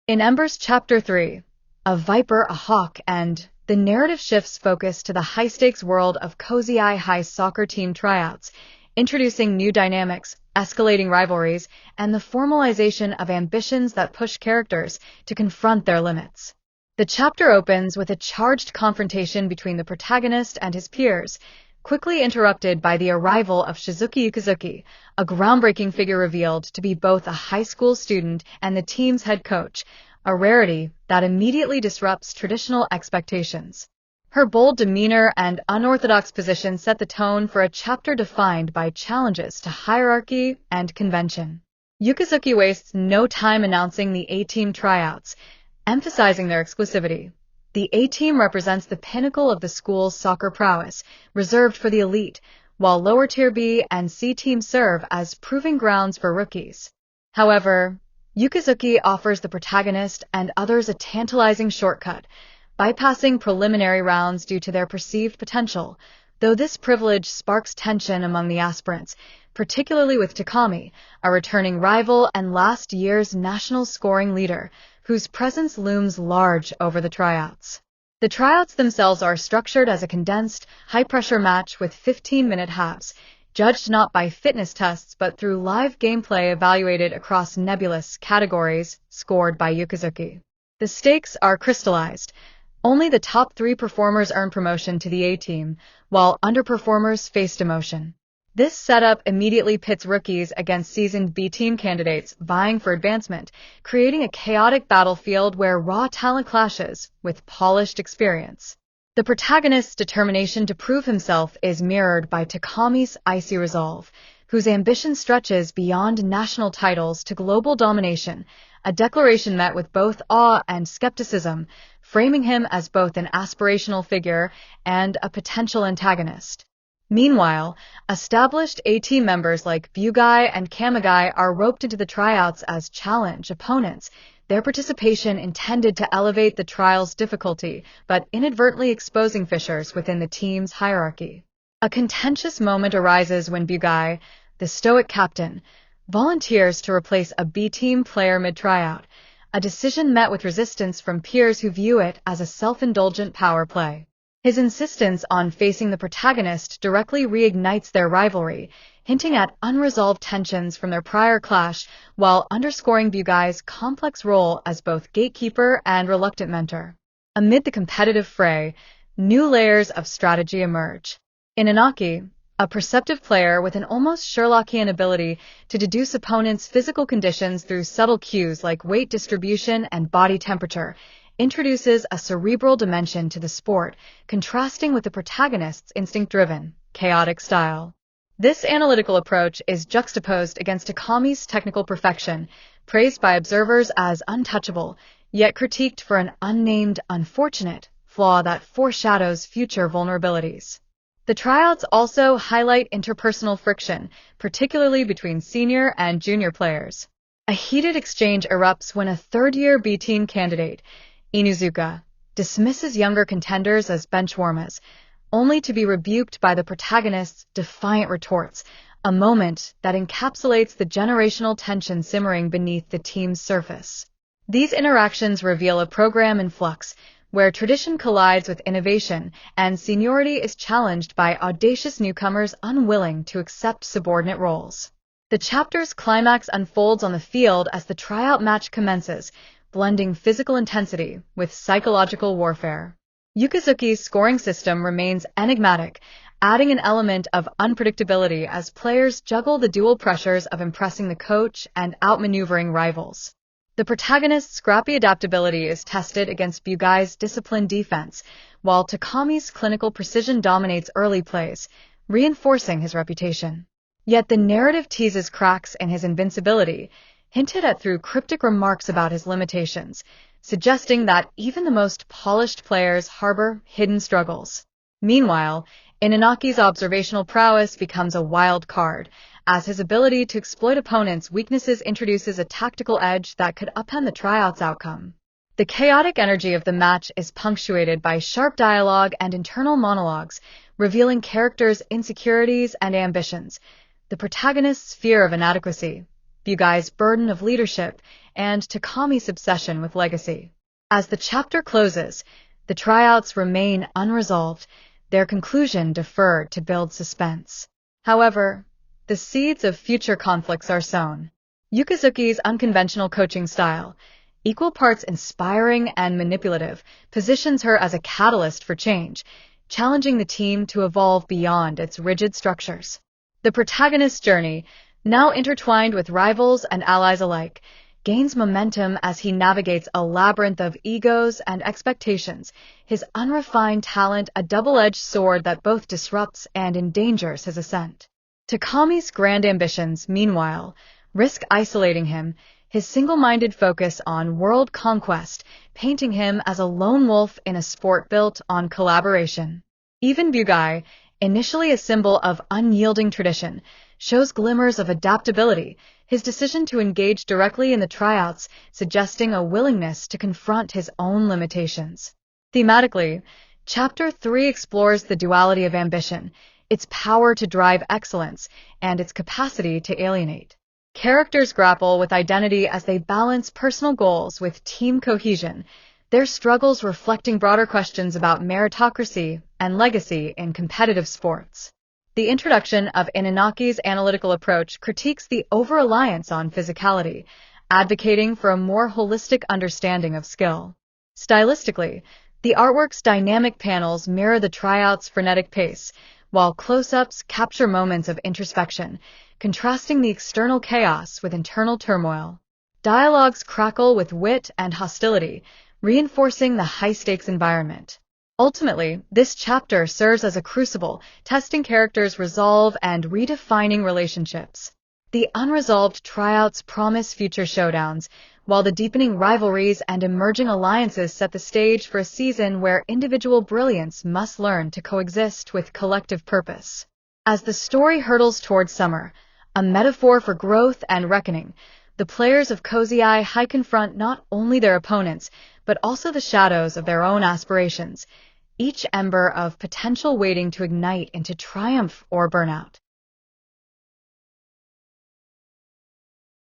In Ember's Chapter 3, A Viper, a Hawk, and the narrative shifts focus to the high-stakes world of Cozy Eye High soccer team tryouts, introducing new dynamics, escalating rivalries, and the formalization of ambitions that push characters to confront their limits. The chapter opens with a charged confrontation between the protagonist and his peers, quickly interrupted by the arrival of Shizuki Yukazuki, a groundbreaking figure revealed to be both a high school student and the team's head coach, a rarity that immediately disrupts traditional expectations. Her bold demeanor and unorthodox position set the tone for a chapter defined by challenges to hierarchy and convention. Yukazuki wastes no time announcing the A-team tryouts, emphasizing their exclusivity. The A-team represents the pinnacle of the school's soccer prowess, reserved for the elite, while lower-tier B and C teams serve as proving grounds for rookies. However, Yukazuki offers the protagonist and others a tantalizing shortcut, bypassing preliminary rounds due to their perceived potential, though this privilege sparks tension among the aspirants, particularly with Takami, a returning rival and last year's national scoring leader, whose presence looms large over the tryouts. The tryouts themselves are structured as a condensed, high-pressure match with 15-minute halves, judged not by fitness tests but through live gameplay evaluated across nebulous categories scored by Yukazuki. The stakes are crystallized. Only the top 3 performers earn promotion to the A-team, while underperformers face demotion. This setup immediately pits rookies against seasoned B-team candidates vying for advancement, creating a chaotic battlefield where raw talent clashes with polished experience. The protagonist's determination to prove himself is mirrored by Takami's icy resolve, whose ambition stretches beyond national titles to global domination, a declaration met with both awe and skepticism, framing him as both an aspirational figure and a potential antagonist. Meanwhile, established A-team members like Byugai and Kamigai are roped into the tryouts as challenge opponents, their participation intended to elevate the trial's difficulty, but inadvertently exposing fissures within the team's hierarchy. A contentious moment arises when Byugai, the stoic captain, volunteers to replace a B-team player mid-tryout, a decision met with resistance from peers who view it as a self-indulgent power play. His insistence on facing the protagonist directly reignites their rivalry, hinting at unresolved tensions from their prior clash, while underscoring Byugai's complex role as both gatekeeper and reluctant mentor. Amid the competitive fray, new layers of strategy emerge. In Inaki, a perceptive player with an almost Sherlockian ability to deduce opponents' physical conditions through subtle cues like weight distribution and body temperature, introduces a cerebral dimension to the sport, contrasting with the protagonist's instinct-driven, chaotic style. This analytical approach is juxtaposed against Takami's technical perfection, praised by observers as untouchable, yet critiqued for an unnamed, unfortunate flaw that foreshadows future vulnerabilities. The tryouts also highlight interpersonal friction, particularly between senior and junior players. A heated exchange erupts when a third-year B-team candidate, Inuzuka, dismisses younger contenders as benchwarmers, only to be rebuked by the protagonist's defiant retorts, a moment that encapsulates the generational tension simmering beneath the team's surface. These interactions reveal a program in flux, where tradition collides with innovation and seniority is challenged by audacious newcomers unwilling to accept subordinate roles. The chapter's climax unfolds on the field as the tryout match commences, blending physical intensity with psychological warfare. Yukazuki's scoring system remains enigmatic, adding an element of unpredictability as players juggle the dual pressures of impressing the coach and outmaneuvering rivals. The protagonist's scrappy adaptability is tested against Byugai's disciplined defense, while Takami's clinical precision dominates early plays, reinforcing his reputation. Yet the narrative teases cracks in his invincibility, hinted at through cryptic remarks about his limitations, suggesting that even the most polished players harbor hidden struggles. Meanwhile, Inaki's observational prowess becomes a wild card, as his ability to exploit opponents' weaknesses introduces a tactical edge that could upend the tryout's outcome. The chaotic energy of the match is punctuated by sharp dialogue and internal monologues, revealing characters' insecurities and ambitions, the protagonist's fear of inadequacy, Bugai's burden of leadership, and Takami's obsession with legacy. As the chapter closes, the tryouts remain unresolved, their conclusion deferred to build suspense. However, the seeds of future conflicts are sown. Yukazuki's unconventional coaching style, equal parts inspiring and manipulative, positions her as a catalyst for change, challenging the team to evolve beyond its rigid structures. The protagonist's journey, now intertwined with rivals and allies alike, gains momentum as he navigates a labyrinth of egos and expectations, his unrefined talent a double-edged sword that both disrupts and endangers his ascent. Takami's grand ambitions, meanwhile, risk isolating him, his single-minded focus on world conquest, painting him as a lone wolf in a sport built on collaboration. Even Bugai, initially a symbol of unyielding tradition, shows glimmers of adaptability, his decision to engage directly in the tryouts suggesting a willingness to confront his own limitations. Thematically, Chapter 3 explores the duality of ambition, its power to drive excellence, and its capacity to alienate. Characters grapple with identity as they balance personal goals with team cohesion, their struggles reflecting broader questions about meritocracy and legacy in competitive sports. The introduction of Inanaki's analytical approach critiques the over-reliance on physicality, advocating for a more holistic understanding of skill. Stylistically, the artwork's dynamic panels mirror the tryout's frenetic pace, while close-ups capture moments of introspection, contrasting the external chaos with internal turmoil. Dialogues crackle with wit and hostility, reinforcing the high-stakes environment. Ultimately, this chapter serves as a crucible, testing characters' resolve and redefining relationships. The unresolved tryouts promise future showdowns, while the deepening rivalries and emerging alliances set the stage for a season where individual brilliance must learn to coexist with collective purpose. As the story hurtles toward summer, a metaphor for growth and reckoning, the players of Haikyuu confront not only their opponents, but also the shadows of their own aspirations, each ember of potential waiting to ignite into triumph or burnout.